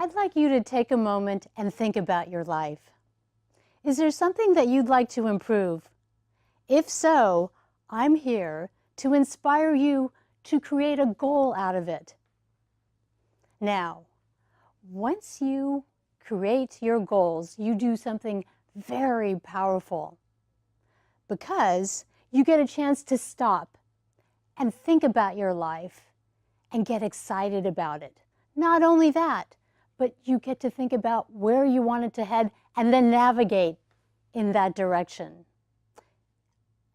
I'd like you to take a moment and think about your life. Is there something that you'd like to improve? If so, I'm here to inspire you to create a goal out of it. Now, once you create your goals, you do something very powerful because you get a chance to stop and think about your life and get excited about it. Not only that, but you get to think about where you want it to head and then navigate in that direction.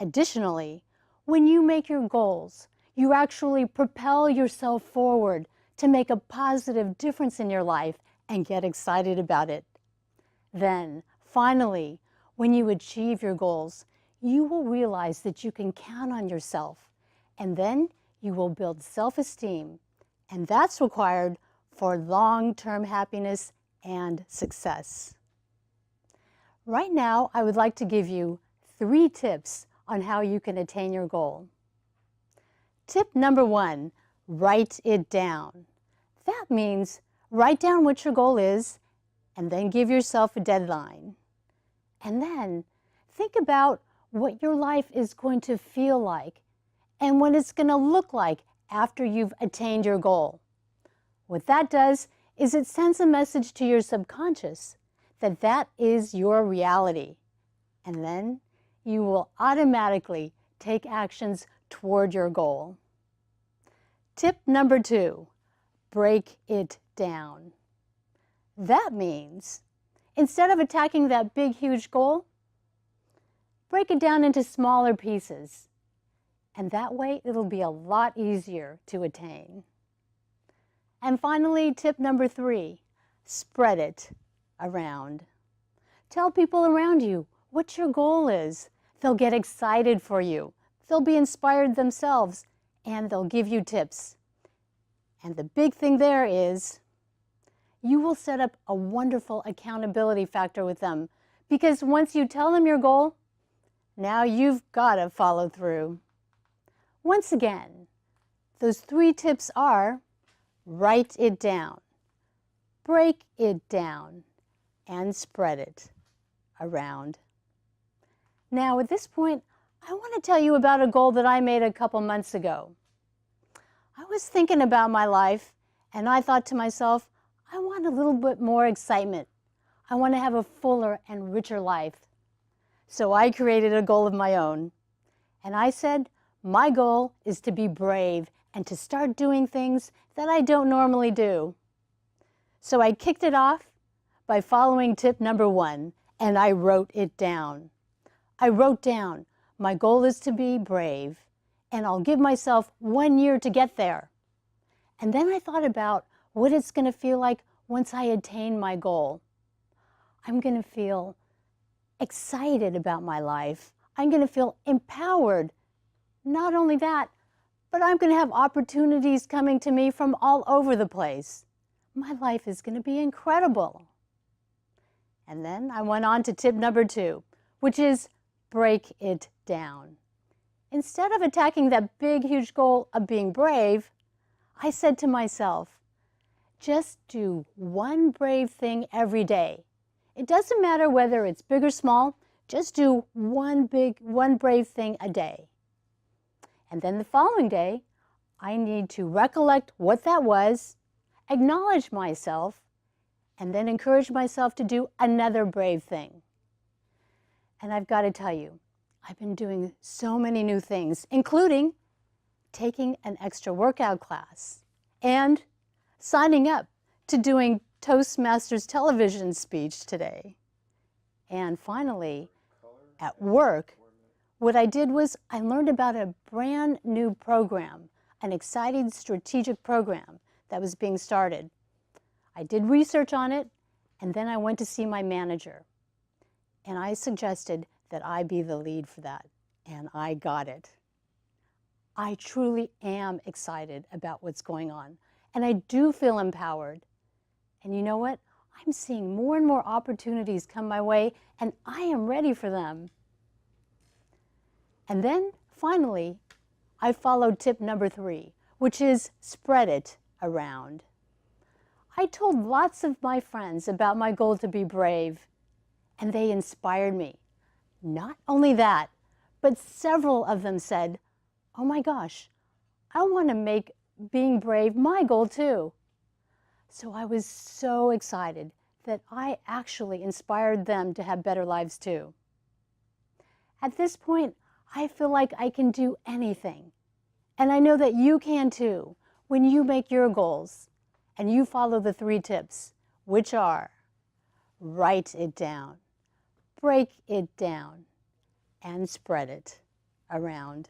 Additionally, when you make your goals, you actually propel yourself forward to make a positive difference in your life and get excited about it. Then, finally, when you achieve your goals, you will realize that you can count on yourself, and then you will build self-esteem, and that's required for long-term happiness and success. Right now, I would like to give you 3 tips on how you can attain your goal. Tip number 1, write it down. That means write down what your goal is and then give yourself a deadline. And then think about what your life is going to feel like and what it's going to look like after you've attained your goal. What that does is it sends a message to your subconscious that that is your reality. And then you will automatically take actions toward your goal. Tip number 2, break it down. That means instead of attacking that big, huge goal, break it down into smaller pieces. And that way it'll be a lot easier to attain. And finally, tip number 3, spread it around. Tell people around you what your goal is. They'll get excited for you. They'll be inspired themselves, and they'll give you tips. And the big thing there is you will set up a wonderful accountability factor with them, because once you tell them your goal, now you've got to follow through. Once again, those 3 tips are: write it down, break it down, and spread it around. Now, at this point, I want to tell you about a goal that I made a couple months ago. I was thinking about my life, and I thought to myself, I want a little bit more excitement. I want to have a fuller and richer life. So I created a goal of my own. And I said, my goal is to be brave and to start doing things that I don't normally do. So I kicked it off by following tip number 1, and I wrote it down. I wrote down, my goal is to be brave, and I'll give myself 1 year to get there. And then I thought about what it's going to feel like once I attain my goal. I'm going to feel excited about my life. I'm going to feel empowered. Not only that, but I'm going to have opportunities coming to me from all over the place. My life is going to be incredible. And then I went on to tip number 2, which is break it down. Instead of attacking that big, huge goal of being brave, I said to myself, just do one brave thing every day. It doesn't matter whether it's big or small, just do one brave thing a day. And then the following day, I need to recollect what that was, acknowledge myself, and then encourage myself to do another brave thing. And I've got to tell you, I've been doing so many new things, including taking an extra workout class and signing up to doing Toastmasters television speech today. And finally, at work, what I did was I learned about a brand new program, an exciting strategic program that was being started. I did research on it, and then I went to see my manager. And I suggested that I be the lead for that, and I got it. I truly am excited about what's going on, and I do feel empowered. And you know what? I'm seeing more and more opportunities come my way, and I am ready for them. And then, finally, I followed tip number 3, which is spread it around. I told lots of my friends about my goal to be brave, and they inspired me. Not only that, but several of them said, "Oh my gosh, I want to make being brave my goal too." So I was so excited that I actually inspired them to have better lives too. At this point, I feel like I can do anything. And I know that you can too when you make your goals and you follow the 3 tips, which are: write it down, break it down, and spread it around.